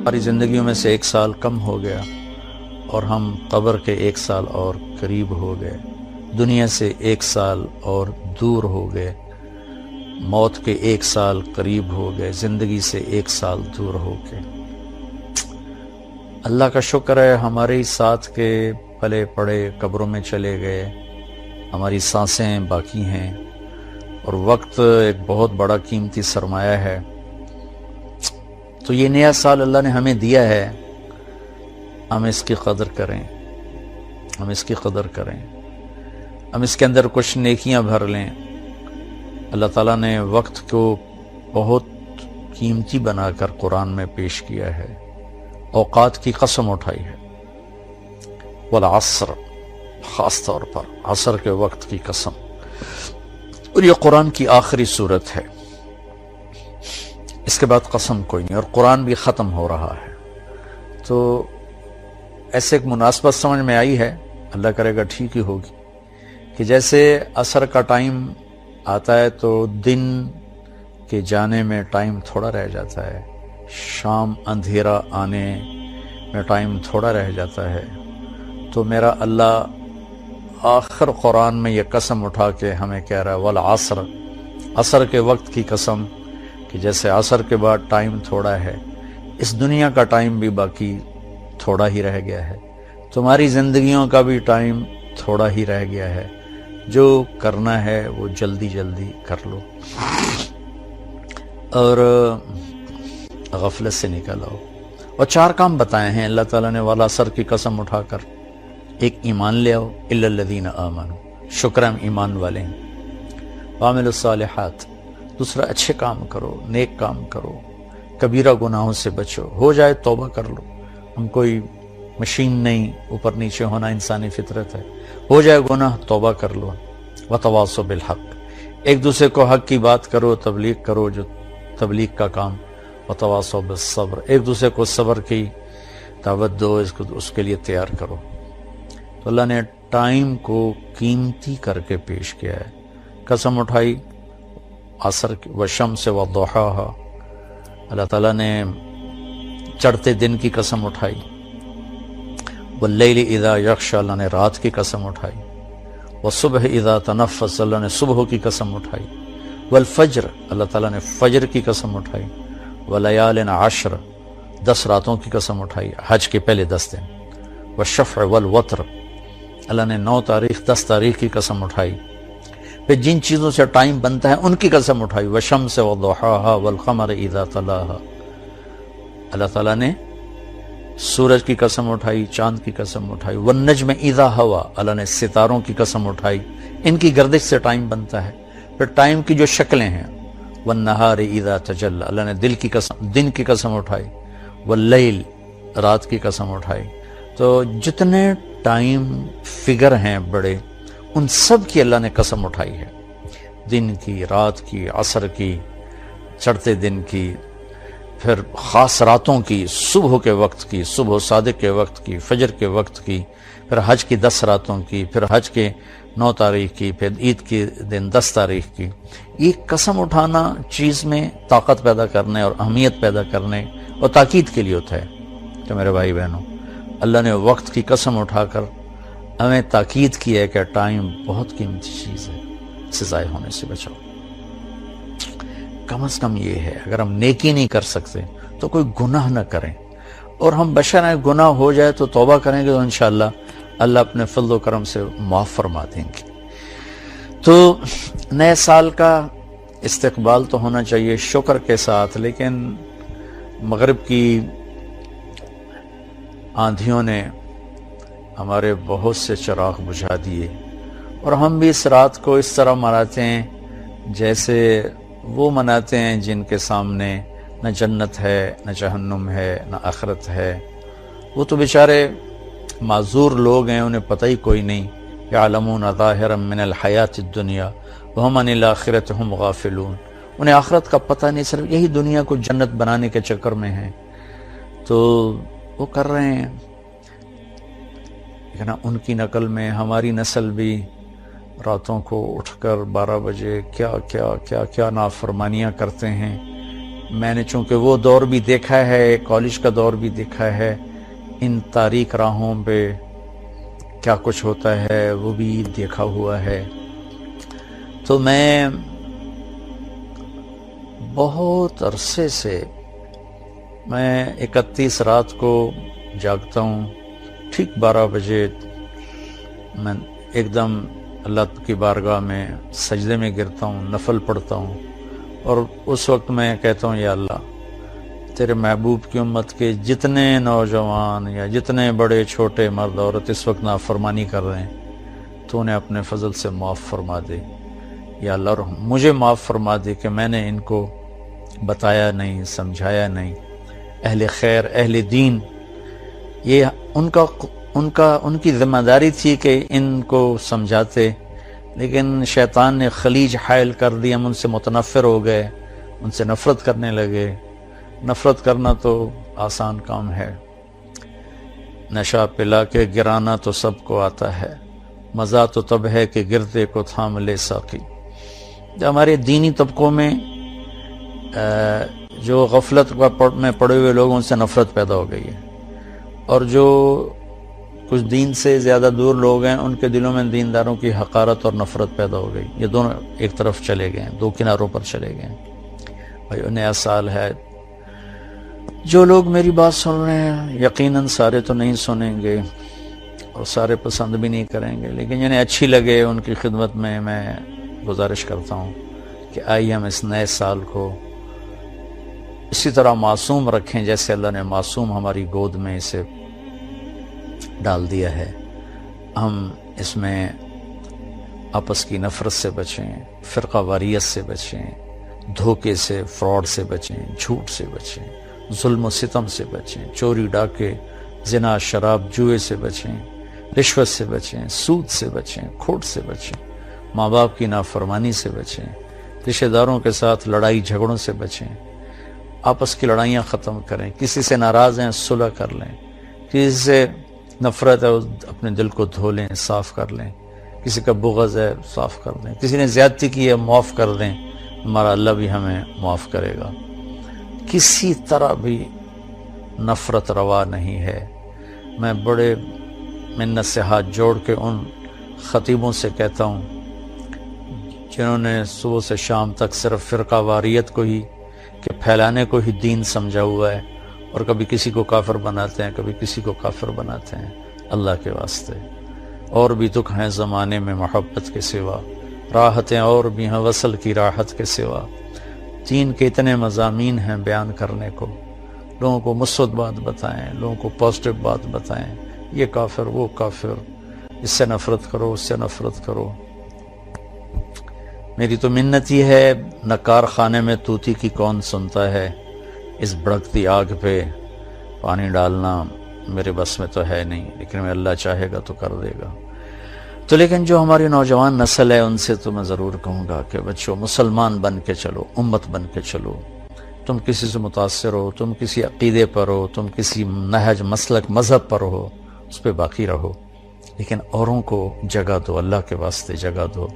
ہماری زندگیوں میں سے 1 سال کم ہو گیا اور ہم قبر کے 1 سال اور قریب ہو گئے، دنیا سے 1 سال اور دور ہو گئے، موت کے 1 سال قریب ہو گئے، زندگی سے 1 سال دور ہو گئے۔ اللہ کا شکر ہے ہمارے ہی ساتھ کے پلے پڑے قبروں میں چلے گئے، ہماری سانسیں باقی ہیں، اور وقت ایک بہت بڑا قیمتی سرمایہ ہے۔ تو یہ نیا سال اللہ نے ہمیں دیا ہے، ہم اس کی قدر کریں، ہم اس کی قدر کریں، ہم اس کے اندر کچھ نیکیاں بھر لیں۔ اللہ تعالیٰ نے وقت کو بہت قیمتی بنا کر قرآن میں پیش کیا ہے، اوقات کی قسم اٹھائی ہے، والعصر، خاص طور پر عصر کے وقت کی قسم، اور یہ قرآن کی آخری صورت ہے، اس کے بعد قسم کوئی نہیں، اور قرآن بھی ختم ہو رہا ہے۔ تو ایسے ایک مناسبت سمجھ میں آئی ہے، اللہ کرے گا ٹھیک ہی ہوگی، کہ جیسے عصر کا ٹائم آتا ہے تو دن کے جانے میں ٹائم تھوڑا رہ جاتا ہے، شام اندھیرا آنے میں ٹائم تھوڑا رہ جاتا ہے، تو میرا اللہ آخر قرآن میں یہ قسم اٹھا کے ہمیں کہہ رہا ہے، والعصر، عصر کے وقت کی قسم، کہ جیسے عصر کے بعد ٹائم تھوڑا ہے، اس دنیا کا ٹائم بھی باقی تھوڑا ہی رہ گیا ہے، تمہاری زندگیوں کا بھی ٹائم تھوڑا ہی رہ گیا ہے، جو کرنا ہے وہ جلدی جلدی کر لو اور غفلت سے نکل آؤ۔ اور 4 کام بتائے ہیں اللہ تعالیٰ نے والعصر کی قسم اٹھا کر۔ ایک، ایمان لے آؤ، الا الذین آمنوا، شکر ہم ایمان والے ہیں، وعملوا الصالحات، دوسرا اچھے کام کرو، نیک کام کرو، کبیرہ گناہوں سے بچو، ہو جائے توبہ کر لو، ہم کوئی مشین نہیں، اوپر نیچے ہونا انسانی فطرت ہے، ہو جائے گناہ توبہ کر لو، وتواصوا بالحق، ایک دوسرے کو حق کی بات کرو، تبلیغ کرو، جو تبلیغ کا کام، وتواصوا بالصبر، ایک دوسرے کو صبر کی دعوت دو، اس کے لیے تیار کرو۔ تو اللہ نے ٹائم کو قیمتی کر کے پیش کیا ہے، قسم اٹھائی عصر کی، والشمس وضحاها، اللہ تعالیٰ نے چڑھتے دن کی قسم اٹھائی، واللیل اذا یغشی، اللہ نے رات کی قسم اٹھائی، والصبح اذا تنفس، اللہ نے صبح کی قسم اٹھائی، والفجر، اللہ تعالیٰ نے فجر کی قسم اٹھائی، ولیال عشر، 10 راتوں کی قسم اٹھائی، حج کے پہلے 10 دن، والشفع والوتر، اللہ نے 9 تاریخ 10 تاریخ کی قسم اٹھائی، پھر جن چیزوں سے ٹائم بنتا ہے ان کی قسم اٹھائی، والشمس وضحاها والقمر اذا تلاها، اللہ تعالیٰ نے سورج کی قسم اٹھائی، چاند کی قسم اٹھائی، والنجم اذا ہوا، اللہ نے ستاروں کی قسم اٹھائی، ان کی گردش سے ٹائم بنتا ہے، پھر ٹائم کی جو شکلیں ہیں، والنہار اذا تجلی، اللہ نے دن کی قسم اٹھائی، واللیل، رات کی قسم اٹھائی۔ تو جتنے ٹائم فگر ہیں بڑے، ان سب کی اللہ نے قسم اٹھائی ہے، دن کی، رات کی، عصر کی، چڑھتے دن کی، پھر خاص راتوں کی، صبح کے وقت کی، صبح صادق کے وقت کی، فجر کے وقت کی، پھر حج کی 10 راتوں کی، پھر حج کے 9 تاریخ کی، پھر عید کے دن 10 تاریخ کی۔ یہ قسم اٹھانا چیز میں طاقت پیدا کرنے اور اہمیت پیدا کرنے اور تاکید کے لیے ہوتا ہے۔ تو میرے بھائی بہنوں، اللہ نے وقت کی قسم اٹھا کر ہمیں تاکید کی ہے کہ ٹائم بہت قیمتی چیز ہے، اسے ضائع ہونے سے بچاؤ۔ کم از کم یہ ہے، اگر ہم نیکی نہیں کر سکتے تو کوئی گناہ نہ کریں، اور ہم بشر ہیں، گناہ ہو جائے تو توبہ کریں گے تو انشاءاللہ اللہ اپنے فضل و کرم سے معاف فرما دیں گے۔ تو نئے سال کا استقبال تو ہونا چاہیے شکر کے ساتھ، لیکن مغرب کی آندھیوں نے ہمارے بہت سے چراغ بجھا دیے، اور ہم بھی اس رات کو اس طرح مناتے ہیں جیسے وہ مناتے ہیں جن کے سامنے نہ جنت ہے، نہ جہنم ہے، نہ آخرت ہے۔ وہ تو بیچارے معذور لوگ ہیں، انہیں پتہ ہی کوئی نہیں، یعلمون ظاہرا من الحیات الدنیا وہم عن الآخرۃ ہم غافلون، انہیں آخرت کا پتہ نہیں، صرف یہی دنیا کو جنت بنانے کے چکر میں ہیں، تو وہ کر رہے ہیں۔ لیکن ان کی نقل میں ہماری نسل بھی راتوں کو اٹھ کر 12 بجے کیا کیا کیا کیا نافرمانیاں کرتے ہیں، میں نے چونکہ وہ دور بھی دیکھا ہے، کالج کا دور بھی دیکھا ہے، ان تاریک راہوں پہ کیا کچھ ہوتا ہے وہ بھی دیکھا ہوا ہے، تو میں بہت عرصے سے میں 31 رات کو جاگتا ہوں، ٹھیک 12 بجے میں ایک دم اللہ کی بارگاہ میں سجدے میں گرتا ہوں، نفل پڑھتا ہوں، اور اس وقت میں کہتا ہوں یا اللہ تیرے محبوب کی امت کے جتنے نوجوان یا جتنے بڑے چھوٹے مرد عورت اس وقت نافرمانی کر رہے ہیں تو انہیں اپنے فضل سے معاف فرما دے یا اللہ، اور مجھے معاف فرما دے کہ میں نے ان کو بتایا نہیں، سمجھایا نہیں۔ اہل خیر، اہل دین، یہ ان کی ذمہ داری تھی کہ ان کو سمجھاتے، لیکن شیطان نے خلیج حائل کر دی، ہم ان سے متنفر ہو گئے، ان سے نفرت کرنے لگے۔ نفرت کرنا تو آسان کام ہے، نشہ پلا کے گرانا تو سب کو آتا ہے، مزہ تو تب ہے کہ گرتے کو تھام لے ساقی۔ ہمارے دینی طبقوں میں جو غفلت میں پڑے ہوئے لوگوں سے نفرت پیدا ہو گئی ہے، اور جو کچھ دین سے زیادہ دور لوگ ہیں ان کے دلوں میں دینداروں کی حقارت اور نفرت پیدا ہو گئی۔ یہ دونوں ایک طرف چلے گئے ہیں، دو کناروں پر چلے گئے ہیں۔ بھائی نیا سال ہے، جو لوگ میری بات سن رہے ہیں یقیناً سارے تو نہیں سنیں گے اور سارے پسند بھی نہیں کریں گے، لیکن جنہیں اچھی لگے ان کی خدمت میں گزارش کرتا ہوں کہ آئیے ہم اس نئے سال کو اسی طرح معصوم رکھیں جیسے اللہ نے معصوم ہماری گود میں اسے ڈال دیا ہے۔ ہم اس میں آپس کی نفرت سے بچیں، فرقہ واریت سے بچیں، دھوکے سے، فراڈ سے بچیں، جھوٹ سے بچیں، ظلم و ستم سے بچیں، چوری ڈاکے، زنا، شراب، جوئے سے بچیں، رشوت سے بچیں، سود سے بچیں، کھوٹ سے بچیں، ماں باپ کی نافرمانی سے بچیں، رشتہ داروں کے ساتھ لڑائی جھگڑوں سے بچیں، آپس کی لڑائیاں ختم کریں، کسی سے ناراض ہیں صلح کر لیں، کسی سے نفرت ہے اپنے دل کو دھو لیں، صاف کر لیں، کسی کا بغض ہے صاف کر دیں، کسی نے زیادتی کی ہے معاف کر دیں، ہمارا اللہ بھی ہمیں معاف کرے گا۔ کسی طرح بھی نفرت روا نہیں ہے۔ میں بڑے منت سے ہاتھ جوڑ کے ان خطیبوں سے کہتا ہوں جنہوں نے صبح سے شام تک صرف فرقہ واریت کو ہی کہ پھیلانے کو ہی دین سمجھا ہوا ہے، اور کبھی کسی کو کافر بناتے ہیں، کبھی کسی کو کافر بناتے ہیں۔ اللہ کے واسطے اور بھی دکھ ہیں زمانے میں محبت کے سوا، راحتیں اور بھی ہیں وصل کی راحت کے سوا۔ دین کے اتنے مضامین ہیں بیان کرنے کو، لوگوں کو مثبت بات بتائیں، لوگوں کو پازیٹو بات بتائیں، یہ کافر وہ کافر، اس سے نفرت کرو، اس سے نفرت کرو۔ میری تو منت ہی ہے، نکار خانے میں طوطی کی کون سنتا ہے، اس بھڑکتی آگ پہ پانی ڈالنا میرے بس میں تو ہے نہیں، لیکن میں اللہ چاہے گا تو کر دے گا۔ تو لیکن جو ہماری نوجوان نسل ہے ان سے تو میں ضرور کہوں گا کہ بچوں مسلمان بن کے چلو، امت بن کے چلو۔ تم کسی سے متاثر ہو، تم کسی عقیدے پر ہو، تم کسی نہج، مسلک، مذہب پر ہو، اس پہ باقی رہو، لیکن اوروں کو جگہ دو، اللہ کے واسطے جگہ دو۔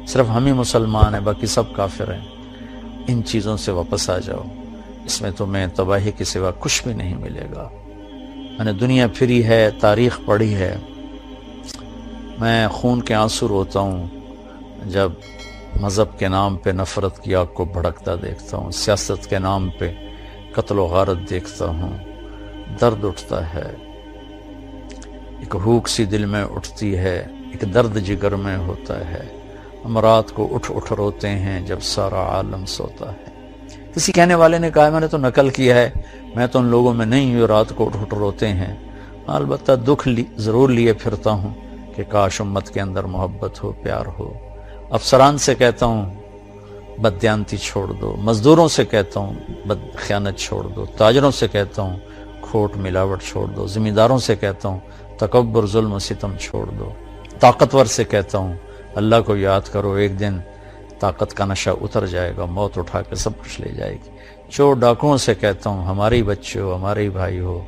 صرف ہم ہی مسلمان ہیں، باقی سب کافر ہیں۔ ان چیزوں سے واپس آ جاؤ، اس میں تمہیں تباہی کے سوا کچھ بھی نہیں ملے گا۔ میں نے دنیا پھری ہے، تاریخ پڑھی ہے، میں خون کے آنسو روتا ہوں جب مذہب کے نام پہ نفرت کی آگ کو بھڑکتا دیکھتا ہوں، سیاست کے نام پہ قتل و غارت دیکھتا ہوں، درد اٹھتا ہے، ایک ہوک سی دل میں اٹھتی ہے، ایک درد جگر میں ہوتا ہے۔ ہم رات کو اٹھ اٹھ روتے ہیں جب سارا عالم سوتا ہے۔ کسی کہنے والے نے کہا میں نے تو نقل کیا ہے، میں تو ان لوگوں میں نہیں ہوں رات کو اٹھ اٹھ روتے ہیں۔ البتہ دکھ ضرور لیے پھرتا ہوں کہ کاش امت کے اندر محبت ہو، پیار ہو۔ افسران سے کہتا ہوں بددیانتی چھوڑ دو، مزدوروں سے کہتا ہوں خیانت چھوڑ دو، تاجروں سے کہتا ہوں کھوٹ ملاوٹ چھوڑ دو، ذمہ سے کہتا ہوں تکبر، ظلم و ستم چھوڑ دو، طاقتور سے کہتا ہوں اللہ کو یاد کرو، ایک دن طاقت کا نشہ اتر جائے گا، موت اٹھا کے سب کچھ لے جائے گی۔ چور ڈاکوؤں سے کہتا ہوں ہمارے بچے ہو، ہمارے بھائی ہو،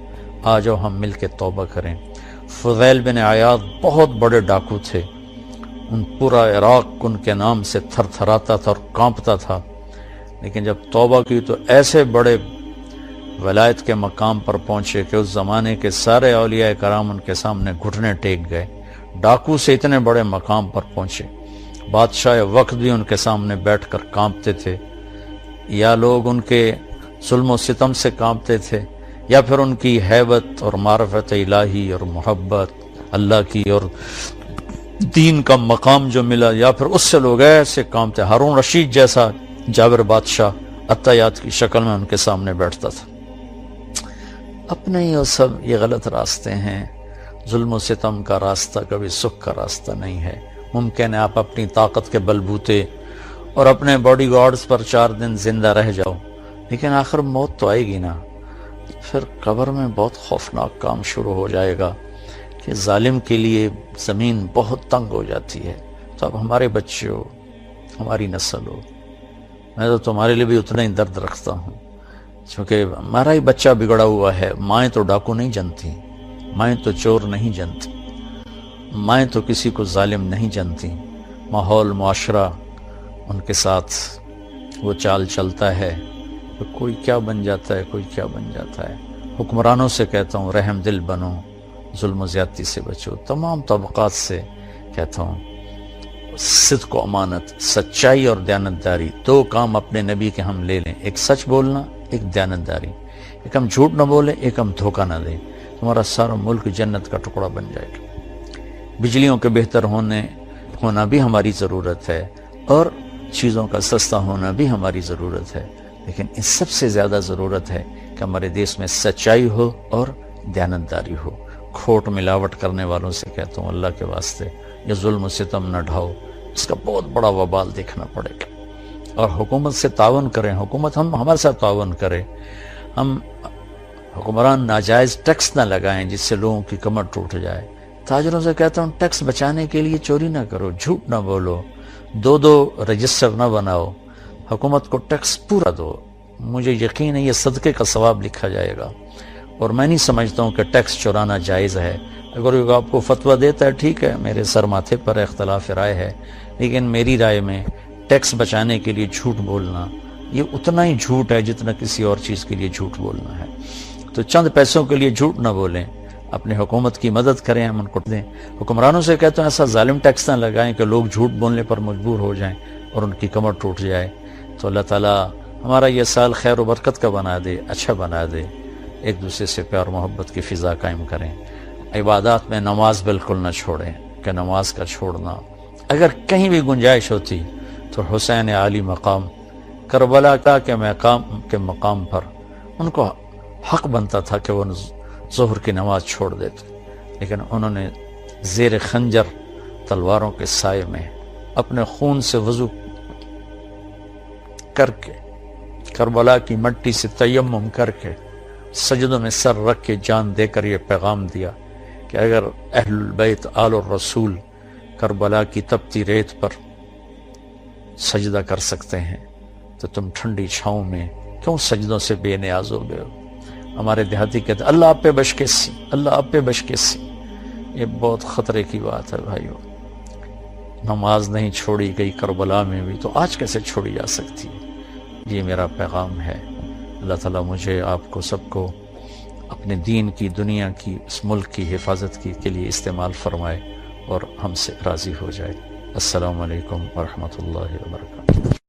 آ جاؤ ہم مل کے توبہ کریں۔ فضیل بن عیاض بہت بڑے ڈاکو تھے، ان پورا عراق ان کے نام سے تھر تھراتا تھا اور کانپتا تھا، لیکن جب توبہ کی تو ایسے بڑے ولایت کے مقام پر پہنچے کہ اس زمانے کے سارے اولیاء کرام ان کے سامنے گھٹنے ٹیک گئے. ڈاکو سے اتنے بڑے مقام پر پہنچے. بادشاہ وقت بھی ان کے سامنے بیٹھ کر کانپتے تھے، یا لوگ ان کے ظلم و ستم سے کانپتے تھے، یا پھر ان کی ہیبت اور معرفت الہی اور محبت اللہ کی اور دین کا مقام جو ملا، یا پھر اس سے لوگ ایسے کانپتے. ہارون رشید جیسا جابر بادشاہ عطیات کی شکل میں ان کے سامنے بیٹھتا تھا. اپنے ہی وہ سب یہ غلط راستے ہیں. ظلم و ستم کا راستہ کبھی سکھ کا راستہ نہیں ہے. ممکن ہے آپ اپنی طاقت کے بلبوتے اور اپنے باڈی گارڈز پر 4 دن زندہ رہ جاؤ، لیکن آخر موت تو آئے گی نا. پھر قبر میں بہت خوفناک کام شروع ہو جائے گا کہ ظالم کے لیے زمین بہت تنگ ہو جاتی ہے. تو اب ہمارے بچے ہو، ہماری نسل ہو، میں تو تمہارے لیے بھی اتنا ہی درد رکھتا ہوں، کیونکہ ہمارا ہی بچہ بگڑا ہوا ہے. مائیں تو ڈاکو نہیں جنتی، مائیں تو چور نہیں جنتی، مائیں تو کسی کو ظالم نہیں جنتی. ماحول معاشرہ ان کے ساتھ وہ چال چلتا ہے تو کوئی کیا بن جاتا ہے، کوئی کیا بن جاتا ہے. حکمرانوں سے کہتا ہوں رحم دل بنو، ظلم و زیادتی سے بچو. تمام طبقات سے کہتا ہوں صدق و امانت، سچائی اور دیانتداری، 2 کام اپنے نبی کے ہم لے لیں. ایک سچ بولنا، ایک دیانتداری. ایک ہم جھوٹ نہ بولیں، ایک ہم دھوکہ نہ دیں. تمہارا سارا ملک جنت کا ٹکڑا بن جائے گا. بجلیوں کے بہتر ہونا بھی ہماری ضرورت ہے، اور چیزوں کا سستا ہونا بھی ہماری ضرورت ہے، لیکن اس سب سے زیادہ ضرورت ہے کہ ہمارے دیش میں سچائی ہو اور دیانتداری ہو. کھوٹ ملاوٹ کرنے والوں سے کہتا ہوں اللہ کے واسطے یہ ظلم و ستم نہ ڈھاؤ، اس کا بہت بڑا وبال دیکھنا پڑے گا. اور حکومت سے تعاون کریں، حکومت ہمارے ساتھ تعاون کرے. ہم حکمران ناجائز ٹیکس نہ لگائیں جس سے لوگوں کی کمر ٹوٹ جائے. تاجروں سے کہتا ہوں ٹیکس بچانے کے لیے چوری نہ کرو، جھوٹ نہ بولو، 2 رجسٹر نہ بناؤ، حکومت کو ٹیکس پورا دو. مجھے یقین ہے یہ صدقے کا ثواب لکھا جائے گا. اور میں نہیں سمجھتا ہوں کہ ٹیکس چورانا جائز ہے. اگر آپ کو فتویٰ دیتا ہے ٹھیک ہے، میرے سر ماتھے پر اختلاف رائے ہے، لیکن میری رائے میں ٹیکس بچانے کے لیے جھوٹ بولنا یہ اتنا ہی جھوٹ ہے جتنا کسی اور چیز کے لیے جھوٹ بولنا ہے. تو چند پیسوں کے لیے جھوٹ نہ بولیں، اپنے حکومت کی مدد کریں، ہم ان کو دیں. حکمرانوں سے کہتے ہیں ایسا ظالم ٹیکس نہ لگائیں کہ لوگ جھوٹ بولنے پر مجبور ہو جائیں اور ان کی کمر ٹوٹ جائے. تو اللہ تعالیٰ ہمارا یہ سال خیر و برکت کا بنا دے، اچھا بنا دے. ایک دوسرے سے پیار محبت کی فضا قائم کریں. عبادات میں نماز بالکل نہ چھوڑیں، کہ نماز کا چھوڑنا اگر کہیں بھی گنجائش ہوتی تو حسین عالی مقام کربلا کے مقام پر ان کو حق بنتا تھا کہ وہ ظہر کی نماز چھوڑ دیتے، لیکن انہوں نے زیر خنجر تلواروں کے سائے میں اپنے خون سے وضو کر کے کربلا کی مٹی سے تیمم کر کے سجدوں میں سر رکھ کے جان دے کر یہ پیغام دیا کہ اگر اہل البیت آل الرسول کربلا کی تپتی ریت پر سجدہ کر سکتے ہیں تو تم ٹھنڈی چھاؤں میں کیوں سجدوں سے بے نیاز ہو گئے ہو. ہمارے دیہاتی کہتے اللہ آپ پہ بشکیسی، اللہ آپ پہ بشکیسی. یہ بہت خطرے کی بات ہے بھائیو. نماز نہیں چھوڑی گئی کربلا میں بھی تو آج کیسے چھوڑی جا سکتی ہے؟ یہ میرا پیغام ہے. اللہ تعالیٰ مجھے آپ کو سب کو اپنے دین کی، دنیا کی، اس ملک کی حفاظت کے لیے استعمال فرمائے اور ہم سے راضی ہو جائے. السلام علیکم ورحمۃ اللہ وبرکاتہ.